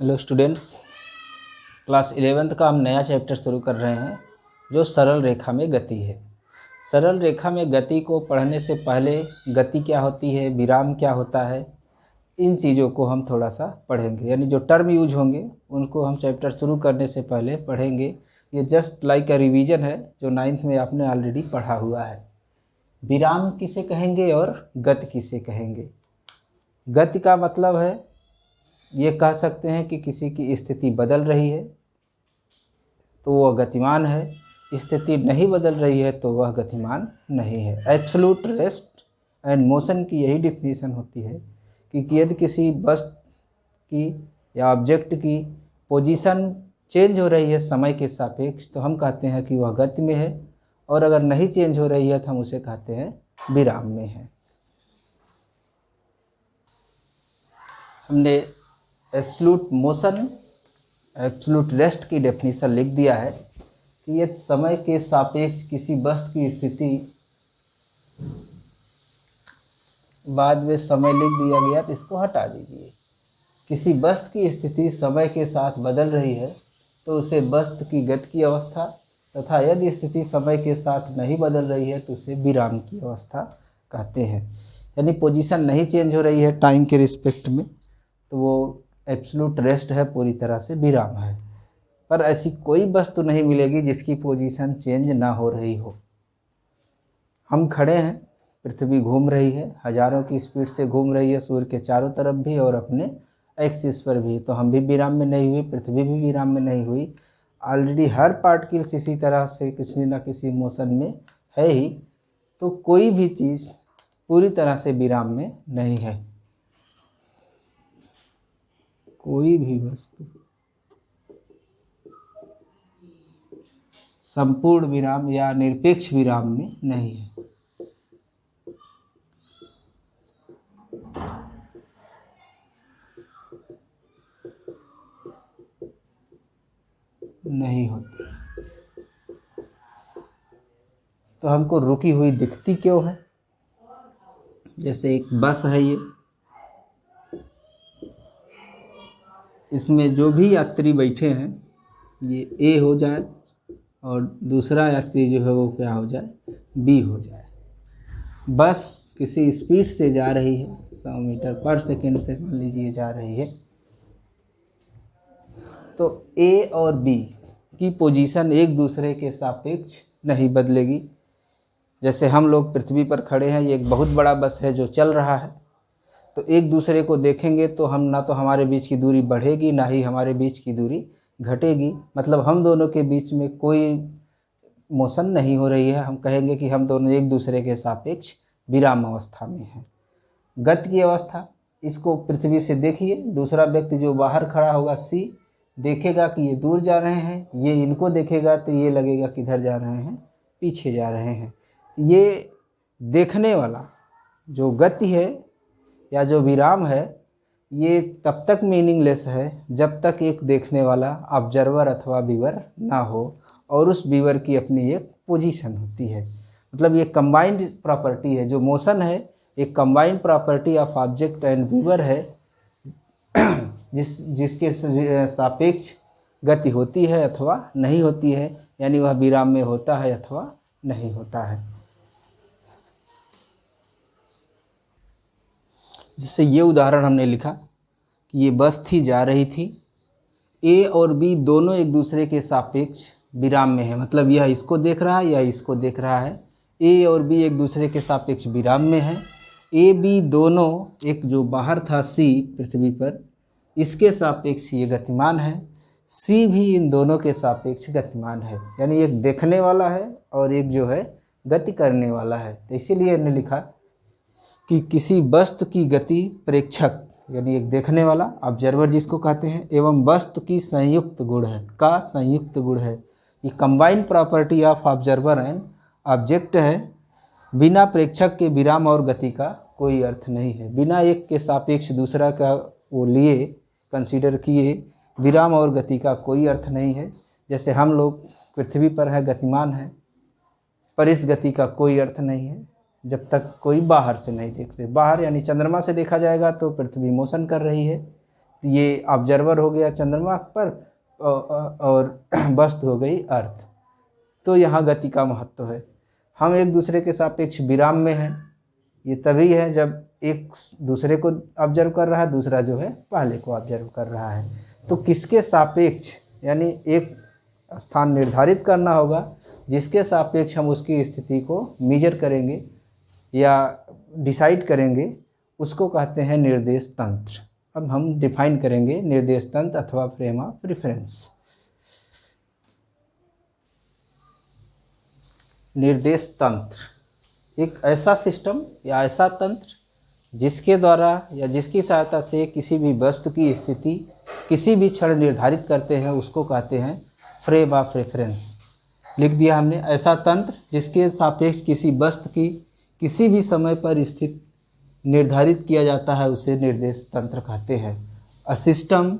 Hello students, class 11th का हम नया चैप्टर शुरू कर रहे हैं जो सरल रेखा में गति है। सरल रेखा में गति को पढ़ने से पहले गति क्या होती है, विराम क्या होता है, इन चीज़ों को हम थोड़ा सा पढ़ेंगे। यानी जो टर्म यूज होंगे उनको हम चैप्टर शुरू करने से पहले पढ़ेंगे। ये जस्ट लाइक अ रिवीजन है जो 9th में आपने ऑलरेडी पढ़ा हुआ है। विराम किसे कहेंगे और गति किसे कहेंगे। गति का मतलब है, ये कह सकते हैं कि किसी की स्थिति बदल रही है तो वह गतिमान है, स्थिति नहीं बदल रही है तो वह गतिमान नहीं है। एब्सोल्यूट रेस्ट एंड मोशन की यही डिफिनीशन होती है कि यदि किसी वस्तु की या ऑब्जेक्ट की पोजीशन चेंज हो रही है समय के सापेक्ष तो हम कहते हैं कि वह गति में है, और अगर नहीं चेंज हो रही है तो हम उसे कहते हैं विराम में है। हमने एब्सोल्यूट मोशन, एब्सोल्यूट रेस्ट की डेफिनेशन लिख दिया है कि यदि समय के सापेक्ष किसी वस्तु की स्थिति, बाद में समय लिख दिया गया तो इसको हटा दीजिए। किसी वस्तु की स्थिति समय के साथ बदल रही है तो उसे वस्तु की गति की अवस्था, तथा यदि स्थिति समय के साथ नहीं बदल रही है तो उसे विराम की अवस्था कहते हैं। यानी पोजीशन नहीं चेंज हो रही है टाइम के रिस्पेक्ट में तो वो एब्सोल्यूट रेस्ट है, पूरी तरह से विराम है। पर ऐसी कोई वस्तु नहीं मिलेगी जिसकी पोजीशन चेंज ना हो रही हो। हम खड़े हैं, पृथ्वी घूम रही है, हज़ारों की स्पीड से घूम रही है सूर्य के चारों तरफ भी और अपने एक्सिस पर भी, तो हम भी विराम में नहीं हुए, पृथ्वी भी विराम में नहीं हुई। ऑलरेडी हर पार्टिकल्स इसी तरह से किसी न किसी मोशन में है ही, तो कोई भी चीज़ पूरी तरह से विराम में नहीं है। कोई भी वस्तु संपूर्ण विराम या निरपेक्ष विराम में नहीं है। नहीं होती तो हमको रुकी हुई दिखती क्यों है। जैसे एक बस है, इसमें जो भी यात्री बैठे हैं ये ए हो जाए और दूसरा यात्री जो है वो क्या हो जाए, बी हो जाए। बस किसी स्पीड से जा रही है, 100 मीटर पर सेकेंड से मान लीजिए जा रही है, तो ए और बी की पोजीशन एक दूसरे के सापेक्ष नहीं बदलेगी। जैसे हम लोग पृथ्वी पर खड़े हैं, ये एक बहुत बड़ा बस है जो चल रहा है, तो एक दूसरे को देखेंगे तो हम ना तो हमारे बीच की दूरी बढ़ेगी ना ही हमारे बीच की दूरी घटेगी। मतलब हम दोनों के बीच में कोई मोशन नहीं हो रही है। हम कहेंगे कि हम दोनों एक दूसरे के सापेक्ष विराम अवस्था में हैं। गति की अवस्था, इसको पृथ्वी से देखिए, दूसरा व्यक्ति जो बाहर खड़ा होगा सी देखेगा कि ये दूर जा रहे हैं, ये इनको देखेगा तो ये लगेगा किधर जा रहे हैं, पीछे जा रहे हैं। ये देखने वाला जो गति है या जो विराम है ये तब तक मीनिंगलेस है जब तक एक देखने वाला ऑब्जर्वर अथवा व्यूअर ना हो और उस व्यूअर की अपनी एक पोजीशन होती है। मतलब ये कंबाइंड प्रॉपर्टी है, जो मोशन है एक combined property of object and viewer है, जिसके सापेक्ष गति होती है अथवा नहीं होती है। यानी वह विराम में होता है अथवा नहीं होता है। जैसे ये उदाहरण हमने लिखा कि ये बस थी, जा रही थी, ए और बी दोनों एक दूसरे के सापेक्ष विराम में है। मतलब यह इसको देख रहा है या इसको देख रहा है। ए और बी एक दूसरे के सापेक्ष विराम में है। ए बी दोनों, एक जो बाहर था सी पृथ्वी पर, इसके सापेक्ष ये गतिमान है, सी भी इन दोनों के सापेक्ष गतिमान है। यानी एक देखने वाला है और एक जो है गति करने वाला है। तो इसीलिए हमने लिखा कि किसी वस्तु की गति प्रेक्षक यानी एक देखने वाला ऑब्जर्वर जिसको कहते हैं एवं वस्तु की संयुक्त गुण है, का संयुक्त गुण है। ये combined property of observer and object है। बिना प्रेक्षक के विराम और गति का कोई अर्थ नहीं है। बिना एक के सापेक्ष दूसरा का वो लिए कंसीडर किए विराम और गति का कोई अर्थ नहीं है। जैसे हम लोग पृथ्वी पर है, गतिमान है, पर इस गति का कोई अर्थ नहीं है जब तक कोई बाहर से नहीं देखते। बाहर यानी चंद्रमा से देखा जाएगा तो पृथ्वी मोशन कर रही है, ये ऑब्जर्वर हो गया चंद्रमा पर और वस्तु हो गई अर्थ। तो यहाँ गति का महत्व है। हम एक दूसरे के सापेक्ष विराम में हैं। ये तभी है जब एक दूसरे को ऑब्जर्व कर रहा है, दूसरा जो है पहले को ऑब्जर्व कर रहा है। तो किसके सापेक्ष, यानी एक स्थान निर्धारित करना होगा जिसके सापेक्ष हम उसकी स्थिति को मेजर करेंगे या डिसाइड करेंगे, उसको कहते हैं निर्देश तंत्र। अब हम डिफाइन करेंगे निर्देश तंत्र अथवा फ्रेम ऑफ रेफरेंस। निर्देश तंत्र एक ऐसा सिस्टम या ऐसा तंत्र जिसके द्वारा या जिसकी सहायता से किसी भी वस्तु की स्थिति किसी भी क्षण निर्धारित करते हैं, उसको कहते हैं फ्रेम ऑफ रेफरेंस। लिख दिया हमने, ऐसा तंत्र जिसके सापेक्ष किसी वस्तु की किसी भी समय पर स्थिति निर्धारित किया जाता है, उसे निर्देश तंत्र कहते हैं। A system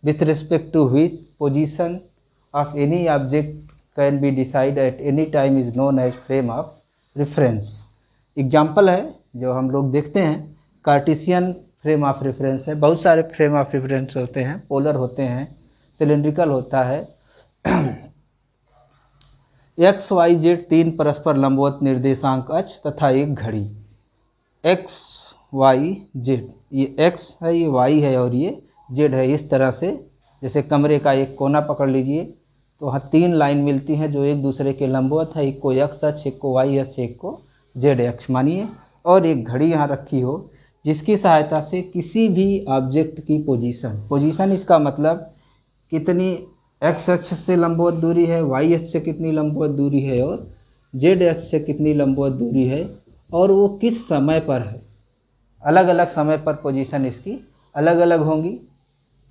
with respect to which position of any object can be decide at any time is known as frame of reference. Example है जो हम लोग देखते हैं, कार्टेशियन फ्रेम ऑफ रेफरेंस है। बहुत सारे फ्रेम ऑफ रेफरेंस होते हैं, पोलर होते हैं, सिलेंड्रिकल होता है। एक्स वाई जेड 3 परस्पर लंबवत निर्देशांक अक्ष तथा एक घड़ी। एक्स वाई जेड, ये एक्स है, ये वाई है और ये जेड है। इस तरह से जैसे कमरे का एक कोना पकड़ लीजिए तो वहाँ 3 लाइन मिलती हैं जो एक दूसरे के लंबवत है। एक को एक्स अक्ष, एक को वाई अक्ष, एक को जेड अक्ष मानिए, और एक घड़ी यहाँ रखी हो जिसकी सहायता से किसी भी ऑब्जेक्ट की पोजीशन इसका मतलब कितनी एक्स अक्ष से लंबवत दूरी है, वाई अक्ष से कितनी लंबवत दूरी है और जेड अक्ष से कितनी लंबवत दूरी है, और वो किस समय पर है। अलग अलग समय पर पोजीशन इसकी अलग अलग होंगी।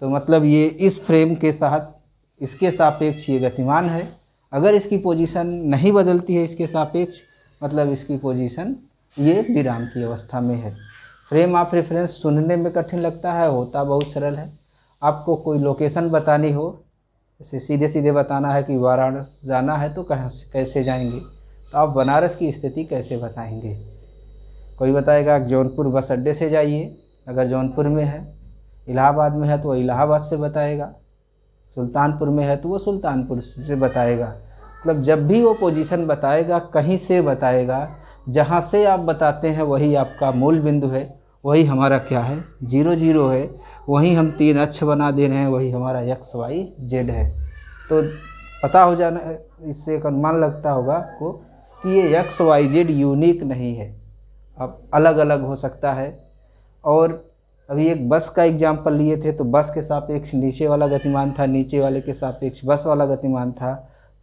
तो मतलब ये इस फ्रेम के साथ इसके सापेक्ष ये गतिमान है। अगर इसकी पोजीशन नहीं बदलती है इसके सापेक्ष, मतलब इसकी पोजीशन ये विराम की अवस्था में है। फ्रेम ऑफ रेफरेंस सुनने में कठिन लगता है, होता बहुत सरल है। आपको कोई लोकेशन बतानी हो, जैसे सीधे सीधे बताना है कि वाराणसी जाना है, तो कैसे जाएंगे, तो आप बनारस की स्थिति कैसे बताएंगे। कोई बताएगा जौनपुर बस अड्डे से जाइए, अगर जौनपुर में है। इलाहाबाद में है तो वो इलाहाबाद से बताएगा, सुल्तानपुर में है तो वो सुल्तानपुर से बताएगा। मतलब जब भी वो पोजीशन बताएगा कहीं से बताएगा, जहाँ से आप बताते हैं वही आपका मूल बिंदु है, वही हमारा क्या है 0 है, वही हम 3 अक्ष बना दे रहे हैं, वही हमारा एक्स वाई जेड है। तो पता हो जाना, इससे एक अनुमान लगता होगा आपको कि ये एक्स वाई जेड यूनिक नहीं है, अब अलग अलग हो सकता है। और अभी एक बस का एग्जाम्पल लिए थे, तो बस के सापेक्ष नीचे वाला गतिमान था, नीचे वाले के सापेक्ष बस वाला गतिमान था।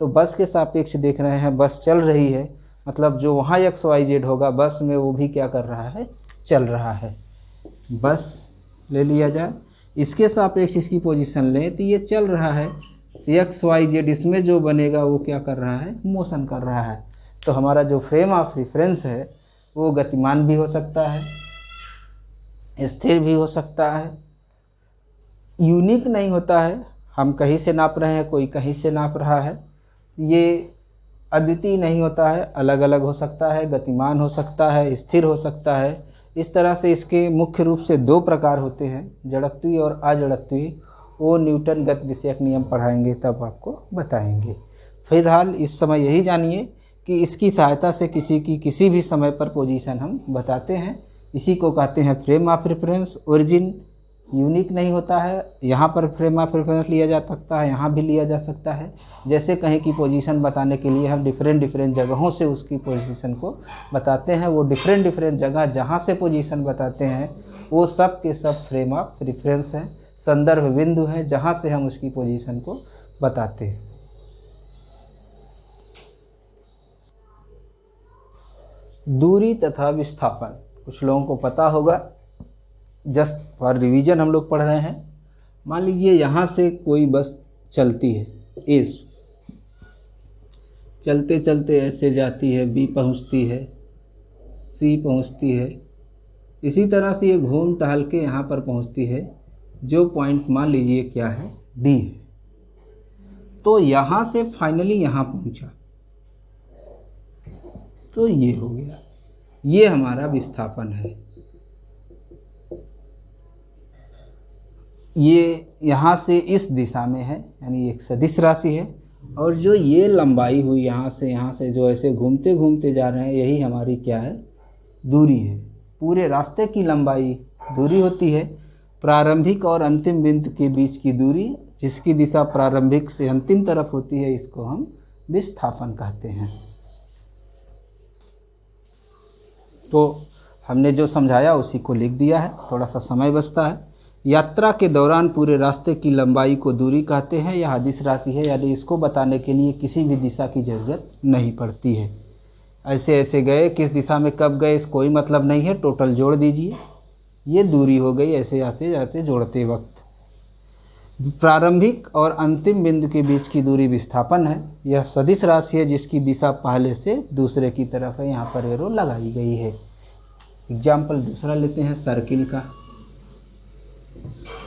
तो बस के सापेक्ष देख रहे हैं, बस चल रही है, मतलब जो वहाँ एक्स वाई जेड होगा बस में वो भी क्या कर रहा है, चल रहा है। बस ले लिया जाए, इसके सापेक्ष इसकी पोजीशन लें तो ये चल रहा है, एक्स वाई जेड इसमें जो बनेगा वो क्या कर रहा है, मोशन कर रहा है। तो हमारा जो फ्रेम ऑफ रेफरेंस है वो गतिमान भी हो सकता है, स्थिर भी हो सकता है, यूनिक नहीं होता है। हम कहीं से नाप रहे हैं, कोई कहीं से नाप रहा है, ये अद्वितीय नहीं होता है, अलग अलग हो सकता है, गतिमान हो सकता है, स्थिर हो सकता है। इस तरह से इसके मुख्य रूप से 2 प्रकार होते हैं, जड़त्वीय और अजड़त्वीय। वो न्यूटन गति विषयक नियम पढ़ाएंगे तब आपको बताएंगे। फिलहाल इस समय यही जानिए कि इसकी सहायता से किसी की किसी भी समय पर पोजीशन हम बताते हैं, इसी को कहते हैं frame of reference. Origin unique नहीं होता है, यहाँ पर फ्रेम ऑफ रेफरेंस लिया जा सकता है, यहाँ भी लिया जा सकता है। जैसे कहीं की पोजीशन बताने के लिए हम डिफरेंट जगहों से उसकी पोजीशन को बताते हैं, वो डिफरेंट जगह जहाँ से पोजीशन बताते हैं वो सब के सब फ्रेम ऑफ रेफरेंस हैं, संदर्भ बिंदु हैं जहाँ से हम उसकी पोजीशन को बताते हैं। दूरी तथा विस्थापन कुछ लोगों को पता होगा, जस्ट फॉर रिवीजन हम लोग पढ़ रहे हैं। मान लीजिए यहाँ से कोई बस चलती है, एस चलते चलते ऐसे जाती है, बी पहुँचती है, सी पहुँचती है, इसी तरह से ये घूम टहल के यहाँ पर पहुँचती है, जो पॉइंट मान लीजिए क्या है, डी है। तो यहाँ से फाइनली यहाँ पहुँचा, तो ये हो गया, ये हमारा विस्थापन है। ये यहाँ से इस दिशा में है, यानी एक सदिश राशि है। और जो ये लंबाई हुई यहाँ से जो ऐसे घूमते घूमते जा रहे हैं, यही हमारी क्या है, दूरी है। पूरे रास्ते की लंबाई दूरी होती है। प्रारंभिक और अंतिम बिंदु के बीच की दूरी, जिसकी दिशा प्रारंभिक से अंतिम तरफ होती है, इसको हम विस्थापन कहते हैं। तो हमने जो समझाया उसी को लिख दिया है, थोड़ा सा समय बचता है। यात्रा के दौरान पूरे रास्ते की लंबाई को दूरी कहते हैं। यह अदिश राशि है, यानी इसको बताने के लिए किसी भी दिशा की ज़रूरत नहीं पड़ती है। ऐसे ऐसे गए, किस दिशा में कब गए इस कोई मतलब नहीं है, टोटल जोड़ दीजिए, ये दूरी हो गई ऐसे ऐसे जाते जोड़ते वक्त। प्रारंभिक और अंतिम बिंदु के बीच की दूरी विस्थापन है। यह सदिश राशि है जिसकी दिशा पहले से दूसरे की तरफ है, यहाँ पर एरो लगाई गई है। एग्जाम्पल दूसरा लेते हैं, सर्किल का।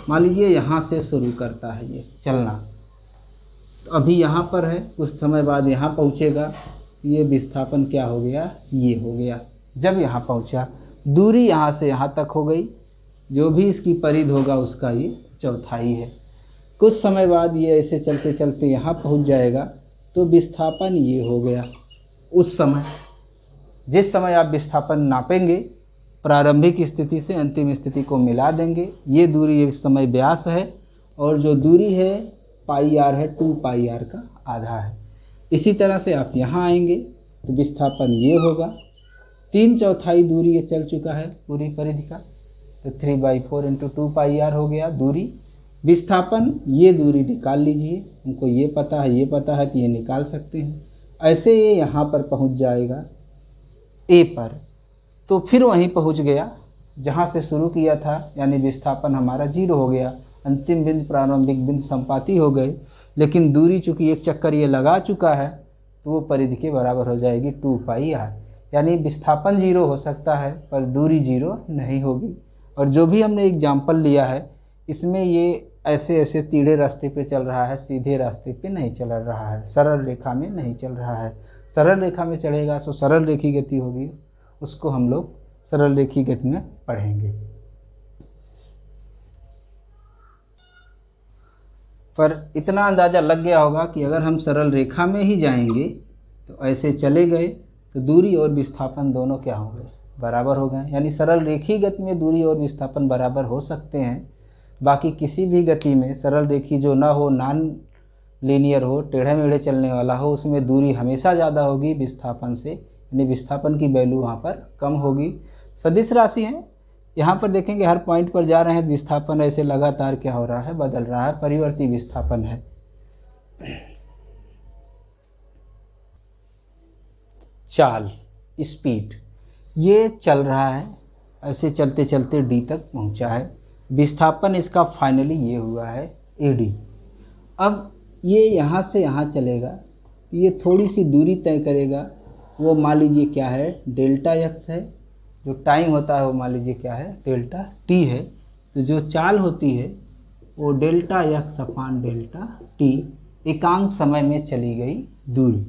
मान लीजिए यहाँ से शुरू करता है ये चलना, तो अभी यहाँ पर है, कुछ समय बाद यहाँ पहुँचेगा, ये विस्थापन क्या हो गया, ये हो गया। जब यहाँ पहुँचा, दूरी यहाँ से यहाँ तक हो गई, जो भी इसकी परिधि होगा उसका ये चौथाई है। कुछ समय बाद ये ऐसे चलते चलते यहाँ पहुँच जाएगा, तो विस्थापन ये हो गया। उस समय, जिस समय आप विस्थापन नापेंगे, प्रारंभिक स्थिति से अंतिम स्थिति को मिला देंगे, ये दूरी इस समय व्यास है, और जो दूरी है पाई आर है, 2 पाई आर का आधा है। इसी तरह से आप यहाँ आएंगे तो विस्थापन ये होगा, 3/4 दूरी ये चल चुका है पूरी परिधि का, तो 3/4 × 2 पाई आर हो गया दूरी। विस्थापन ये दूरी निकाल लीजिए, उनको ये पता है तो ये निकाल सकते हैं। ऐसे ये यहाँ पर पहुँच जाएगा ए पर, तो फिर वहीं पहुँच गया जहाँ से शुरू किया था, यानी विस्थापन हमारा 0 हो गया। अंतिम बिंदु प्रारंभिक बिंदु संपाती हो गए, लेकिन दूरी चूँकि एक चक्कर ये लगा चुका है, तो वो परिधि के बराबर हो जाएगी 2 पाई आर। यानी विस्थापन 0 हो सकता है पर दूरी 0 नहीं होगी। और जो भी हमने एग्जाम्पल लिया है, इसमें ये ऐसे ऐसे टीढ़े रास्ते पे चल रहा है, सीधे रास्ते पे नहीं चल रहा है, सरल रेखा में नहीं चल रहा है। सरल रेखा में चलेगा तो सरल रेखी गति होगी, उसको हम लोग सरल रेखी गति में पढ़ेंगे। पर इतना अंदाज़ा लग गया होगा कि अगर हम सरल रेखा में ही जाएंगे तो ऐसे चले गए तो दूरी और विस्थापन दोनों क्या हो गए, बराबर हो गए। यानी सरल रेखी गति में दूरी और विस्थापन बराबर हो सकते हैं। बाकी किसी भी गति में सरल रेखी जो ना हो, नॉन लीनियर हो, टेढ़े मेढ़े चलने वाला हो, उसमें दूरी हमेशा ज़्यादा होगी विस्थापन से, यानी विस्थापन की वैल्यू वहाँ पर कम होगी। सदिश राशि है, यहाँ पर देखेंगे हर पॉइंट पर जा रहे हैं, विस्थापन ऐसे लगातार क्या हो रहा है, बदल रहा है, परिवर्ती विस्थापन है। चाल, स्पीड, ये चल रहा है, ऐसे चलते चलते डी तक पहुँचा है। विस्थापन इसका फाइनली ये हुआ है एडी। अब ये यहाँ से यहाँ चलेगा, ये थोड़ी सी दूरी तय करेगा, वो मान लीजिए क्या है, डेल्टा एक्स है। जो टाइम होता है वो मान लीजिए क्या है, डेल्टा टी है। तो जो चाल होती है वो delta x upon delta T, एकांक समय में चली गई दूरी।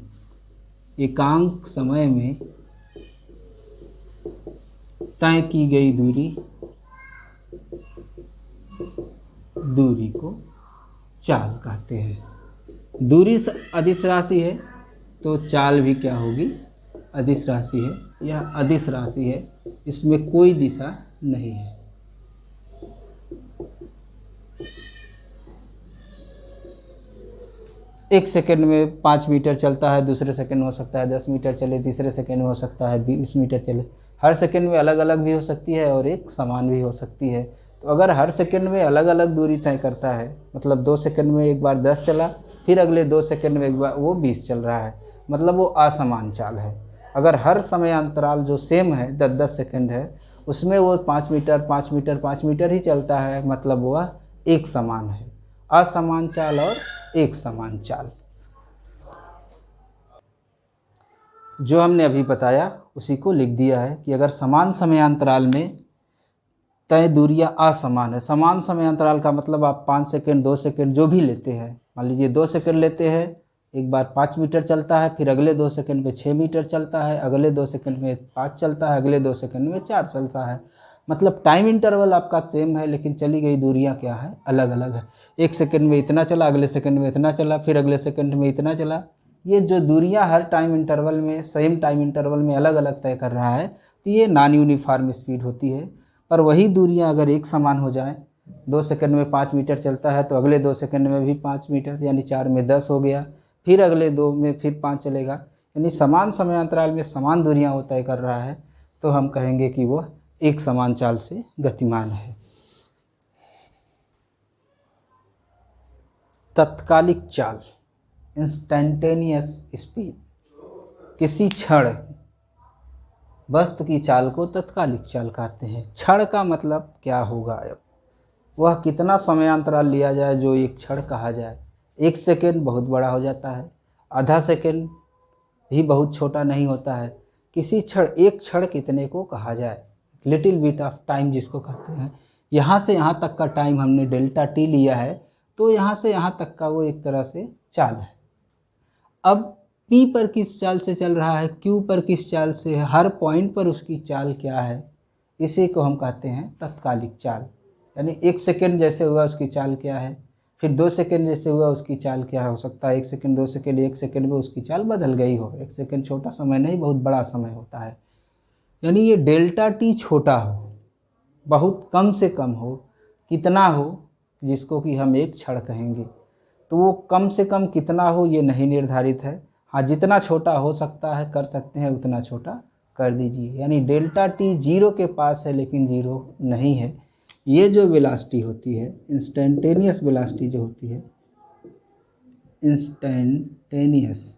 एकांक समय में तय की गई दूरी को चाल कहते हैं। दूरी अदिश राशि है तो चाल भी क्या होगी, अदिश राशि है। यह अदिश राशि है, इसमें कोई दिशा नहीं है। एक सेकंड में 5 मीटर चलता है, दूसरे सेकंड में हो सकता है 10 मीटर चले, तीसरे सेकंड में हो सकता है 20 मीटर चले। हर सेकंड में अलग अलग भी हो सकती है और एक समान भी हो सकती है। तो अगर हर सेकंड में अलग अलग दूरी तय करता है, मतलब 2 सेकंड में एक बार 10 चला, फिर अगले 2 सेकंड में एक बार वो 20 चल रहा है, मतलब वो असमान चाल है। अगर हर समय अंतराल जो सेम है 10-10 सेकंड है, उसमें वो 5 मीटर 5 मीटर 5 मीटर ही चलता है, मतलब वह एक समान है। असमान चाल और एक समान चाल, जो हमने अभी बताया उसी को लिख दिया है कि अगर समान समयांतराल में तय दूरियां असमान है। समान समयांतराल का मतलब आप 5 सेकंड 2 सेकंड जो भी लेते हैं, मान लीजिए 2 सेकंड लेते हैं, एक बार 5 मीटर चलता है, फिर अगले 2 सेकंड में 6 मीटर चलता है, अगले 2 सेकंड में 5 चलता है, अगले 2 सेकंड में 4 चलता है। मतलब टाइम इंटरवल आपका सेम है, लेकिन चली गई दूरियां क्या है, अलग अलग है। 1 सेकंड में इतना चला, अगले सेकंड में इतना चला, फिर अगले सेकंड में इतना चला। ये जो दूरियां हर टाइम इंटरवल में, सेम टाइम इंटरवल में अलग अलग तय कर रहा है, तो ये नॉन यूनिफॉर्म स्पीड होती है। पर वही दूरियां अगर एक समान हो जाए, 2 सेकंड में 5 मीटर चलता है तो अगले 2 सेकंड में भी 5 मीटर, यानी 4 में 10 हो गया, फिर अगले 2 में फिर 5 चलेगा, यानी समान समय अंतराल में समान दूरियां वो तय कर रहा है, तो हम कहेंगे कि वह एक समान चाल से गतिमान है। तत्कालिक चाल, इंस्टेंटेनियस स्पीड, किसी क्षण वस्तु की चाल को तत्कालिक चाल कहते हैं। क्षण का मतलब क्या होगा, अब वह कितना समय अंतराल लिया जाए जो एक क्षण कहा जाए। 1 सेकेंड बहुत बड़ा हो जाता है, आधा सेकेंड भी बहुत छोटा नहीं होता है। किसी क्षण, एक क्षण कितने को कहा जाए, लिटिल बिट ऑफ टाइम जिसको कहते हैं। यहाँ से यहाँ तक का टाइम हमने डेल्टा टी लिया है, तो यहाँ से यहाँ तक का वो एक तरह से चाल है। अब P पर किस चाल से चल रहा है, Q पर किस चाल से है, हर पॉइंट पर उसकी चाल क्या है, इसी को हम कहते हैं तत्कालिक चाल। यानी 1 सेकेंड जैसे हुआ उसकी चाल क्या है, फिर 2 सेकेंड जैसे हुआ उसकी चाल क्या हो सकता है। 1 सेकेंड, 2 सेकेंड, 1 सेकेंड में उसकी चाल बदल गई हो। 1 सेकेंड छोटा समय नहीं, बहुत बड़ा समय होता है। यानी ये डेल्टा टी छोटा हो, बहुत कम से कम हो, कितना हो, जिसको कि हम एक क्षण कहेंगे, तो वो कम से कम कितना हो ये नहीं निर्धारित है। हाँ, जितना छोटा हो सकता है, कर सकते हैं, उतना छोटा कर दीजिए। यानी डेल्टा टी 0 के पास है लेकिन 0 नहीं है। ये जो वेलोसिटी होती है, इंस्टेंटेनियस वेलोसिटी जो होती है, instantaneous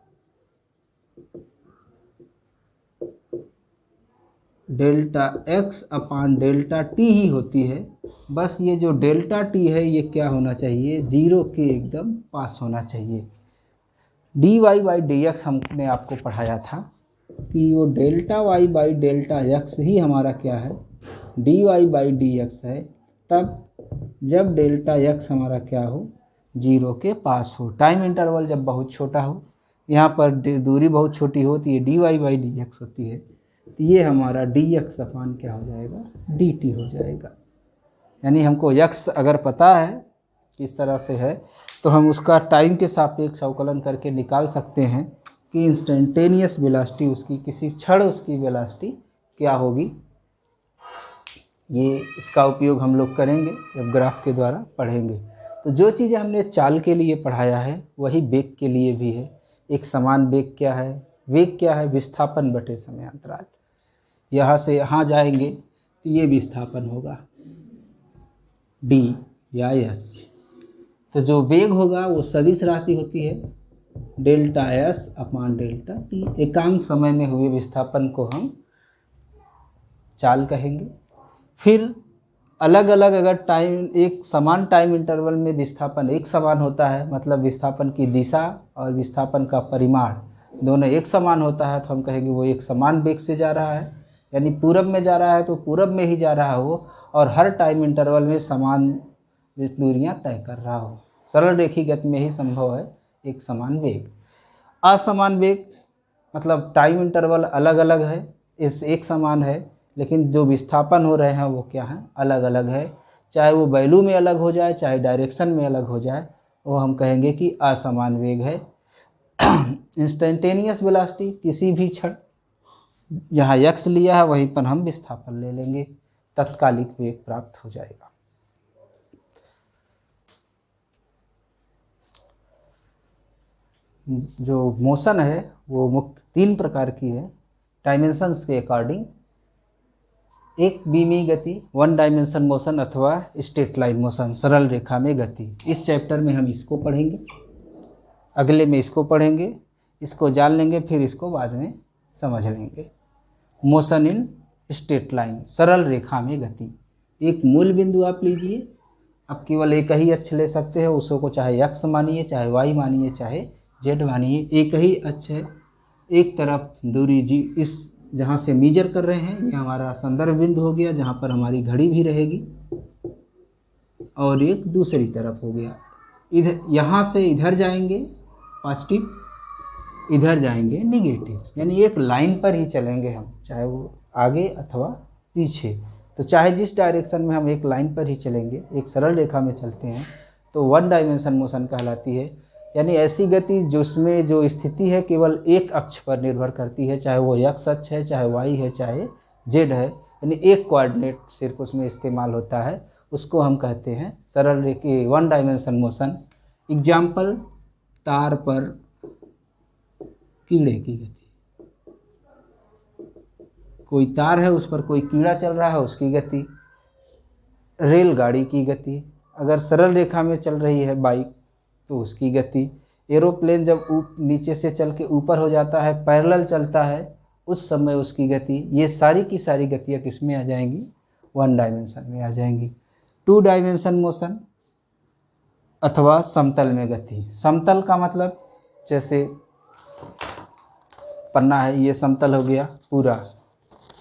delta x upon delta t ही होती है। बस ये जो डेल्टा टी है ये क्या होना चाहिए, 0 के एकदम पास होना चाहिए। D y by d x हमने आपको पढ़ाया था कि वो delta y by delta x ही हमारा क्या है, d y by d x है, तब जब डेल्टा एक्स हमारा क्या हो, 0 के पास हो। टाइम इंटरवल जब बहुत छोटा हो, यहाँ पर दूरी बहुत छोटी हो, तो ये d y by d x होती है। तो ये हमारा डी एक्स अपान क्या हो जाएगा, डी टी हो जाएगा। यानी हमको एक्स अगर पता है किस तरह से है, तो हम उसका टाइम के सापेक्ष अवकलन करके निकाल सकते हैं कि इंस्टेंटेनियस वेलोसिटी उसकी, किसी क्षण उसकी वेलोसिटी क्या होगी। ये इसका उपयोग हम लोग करेंगे जब ग्राफ के द्वारा पढ़ेंगे। तो जो चीज़ें हमने चाल के लिए पढ़ाया है वही वेग के लिए भी है। एक समान वेग क्या है, वेग क्या है, विस्थापन बटे समय अंतराल। यहाँ से यहाँ जाएंगे तो ये विस्थापन होगा d या s। तो जो वेग होगा वो सदिश राशि होती है डेल्टा s अपान डेल्टा t। एकांक समय में हुए विस्थापन को हम चाल कहेंगे। फिर अलग अलग अगर टाइम, एक समान टाइम इंटरवल में विस्थापन एक समान होता है, मतलब विस्थापन की दिशा और विस्थापन का परिमाण दोनों एक समान होता है, तो हम कहेंगे वो एक समान वेग से जा रहा है। यानी पूरब में जा रहा है तो पूरब में ही जा रहा हो, और हर टाइम इंटरवल में समान दूरियां तय कर रहा हो। सरल रेखी गति में ही संभव है एक समान वेग। असमान वेग मतलब टाइम इंटरवल अलग अलग है, इस एक समान है, लेकिन जो विस्थापन हो रहे हैं वो क्या है, अलग अलग है। चाहे वो वैल्यू में अलग हो जाए, चाहे डायरेक्शन में अलग हो जाए, वो हम कहेंगे कि असमान वेग है। इंस्टेंटेनियस वेलोसिटी, किसी भी क्षण जहाँ x लिया है वहीं पर हम विस्थापन ले लेंगे, तत्कालिक वेग प्राप्त हो जाएगा। जो मोशन है वो मुख्य 3 प्रकार की है डायमेंशंस के अकॉर्डिंग। एक बीमी गति, 1 डायमेंशन मोशन, अथवा स्ट्रेट लाइन मोशन, सरल रेखा में गति। इस चैप्टर में हम इसको पढ़ेंगे, अगले में इसको पढ़ेंगे, इसको जान लेंगे, फिर इसको बाद में समझ लेंगे। मोशन इन स्ट्रेट लाइन, सरल रेखा में गति। एक मूल बिंदु आप लीजिए, आप केवल एक ही अक्ष ले सकते हैं, उसको चाहे x मानिए, चाहे y मानिए, चाहे z मानिए, एक ही अक्ष है। एक तरफ दूरी जी, इस जहाँ से मीजर कर रहे हैं ये हमारा संदर्भ बिंदु हो गया, जहाँ पर हमारी घड़ी भी रहेगी, और एक दूसरी तरफ हो गया। इधर यहाँ से इधर जाएंगे पॉजिटिव, इधर जाएंगे निगेटिव, यानी एक लाइन पर ही चलेंगे हम, चाहे वो आगे अथवा पीछे। तो चाहे जिस डायरेक्शन में हम एक लाइन पर ही चलेंगे, एक सरल रेखा में चलते हैं, तो वन डायमेंशन मोशन कहलाती है। यानी ऐसी गति जिसमें जो स्थिति है केवल एक अक्ष पर निर्भर करती है, चाहे वो एक्स अक्ष है, चाहे वाई है, चाहे जेड है, यानी एक कोऑर्डिनेट सिर्फ उसमें इस्तेमाल होता है, उसको हम कहते हैं सरल रेखा वन डायमेंशन मोशन। एग्जाम्पल, तार पर कीड़े की गति, कोई तार है उस पर कोई कीड़ा चल रहा है उसकी गति, रेलगाड़ी की गति, अगर सरल रेखा में चल रही है बाइक तो उसकी गति, एरोप्लेन जब नीचे से चल के ऊपर हो जाता है, पैरेलल चलता है, उस समय उसकी गति। ये सारी की सारी गतियाँ किस में आ जाएंगी? वन डायमेंशन में आ जाएंगी। टू डायमेंशन मोशन अथवा समतल में गति। समतल का मतलब जैसे पन्ना है, ये समतल हो गया पूरा,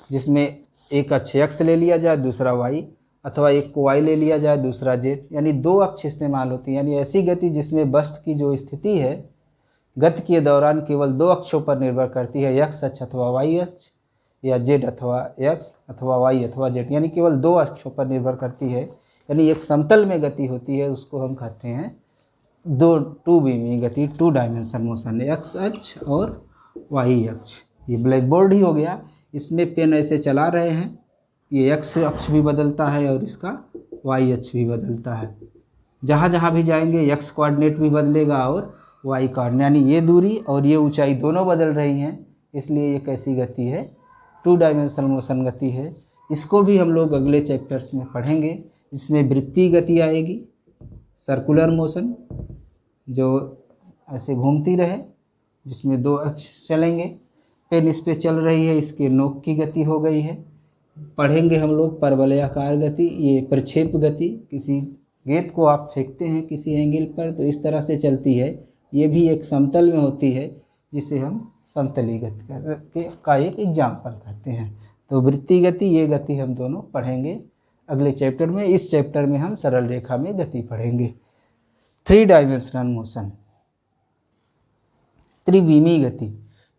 जिसमें एक अक्ष एक्स ले लिया जाए, दूसरा वाई, अथवा एक को वाई ले लिया जाए, दूसरा जेड, यानी दो अक्ष इस्तेमाल होती हैं। यानी ऐसी गति जिसमें वस्तु की जो स्थिति है गति के दौरान केवल दो अक्षों पर निर्भर करती है, एक्स अक्ष अथवा वाई अक्ष, या जेड अथवा एक्स अथवा वाई अथवा जेड, यानी केवल दो अक्षों पर निर्भर करती है। यानी एक समतल में गति होती है, उसको हम कहते हैं टू विमीय गति, टू डायमेंशन मोशन, एक्स अक्ष और वाई अक्ष। ये ब्लैक बोर्ड ही हो गया, इसमें पेन ऐसे चला रहे हैं, ये एक्स अक्ष भी बदलता है और इसका वाई अक्ष भी बदलता है। जहाँ जहाँ भी जाएंगे एक्स कोऑर्डिनेट भी बदलेगा और वाई कोऑर्डिनेट, यानी ये दूरी और ये ऊंचाई दोनों बदल रही हैं, इसलिए ये कैसी गति है? टू डायमेंशनल मोशन गति है। इसको भी हम लोग अगले चैप्टर्स में पढ़ेंगे। इसमें वृत्तीय गति आएगी, सर्कुलर मोशन जो ऐसे घूमती रहे, जिसमें दो अक्ष चलेंगे, पेन इस पे चल रही है, इसके नोक की गति हो गई है। पढ़ेंगे हम लोग परवलयाकार गति, ये प्रक्षेप गति, किसी गेंद को आप फेंकते हैं किसी एंगल पर तो इस तरह से चलती है, ये भी एक समतल में होती है, जिसे हम समतली गति का एक एग्जाम्पल कहते हैं। तो वृत्तीय गति, ये गति हम दोनों पढ़ेंगे अगले चैप्टर में। इस चैप्टर में हम सरल रेखा में गति पढ़ेंगे। थ्री डायमेंशनल मोशन, त्रिविमीय गति,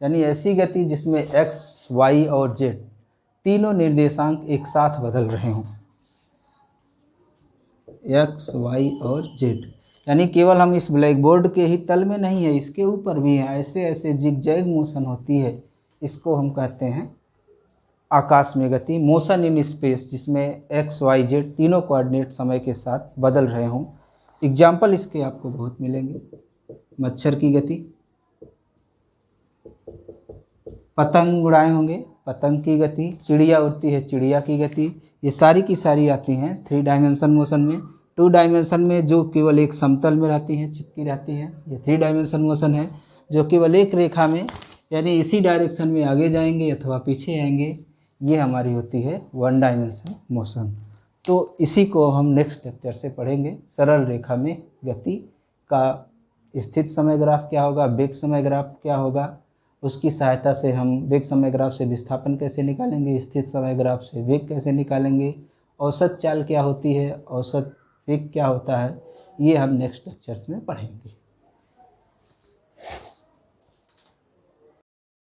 यानी ऐसी गति जिसमें एक्स, वाई और जेड तीनों निर्देशांक एक साथ बदल रहे हों, एक्स, वाई और जेड, यानी केवल हम इस ब्लैक बोर्ड के ही तल में नहीं है, इसके ऊपर भी है, ऐसे ऐसे जिगजैग मोशन होती है, इसको हम कहते हैं आकाश में गति, मोशन इन स्पेस, जिसमें एक्स, वाई, जेड तीनों कोऑर्डिनेट समय के साथ बदल रहे हों। एग्जाम्पल इसके आपको बहुत मिलेंगे। मच्छर की गति, पतंग उड़ाए होंगे, पतंग की गति, चिड़िया उड़ती है, चिड़िया की गति, ये सारी की सारी आती हैं थ्री डायमेंशन मोशन में। टू डायमेंशन में जो केवल एक समतल में रहती हैं, चिपकी रहती हैं, ये थ्री डायमेंशन मोशन है। जो केवल एक रेखा में, यानी इसी डायरेक्शन में आगे जाएंगे अथवा पीछे आएंगे, ये हमारी होती है वन डायमेंशन मोशन। तो इसी को हम नेक्स्ट लेक्चर से पढ़ेंगे। सरल रेखा में गति का स्थित समय ग्राफ क्या होगा, वेग समय ग्राफ क्या होगा, उसकी सहायता से हम वेग समय ग्राफ से विस्थापन कैसे निकालेंगे, स्थित समय ग्राफ से वेग कैसे निकालेंगे, औसत चाल क्या होती है, औसत वेग क्या होता है, ये हम नेक्स्ट लेक्चर्स में पढ़ेंगे।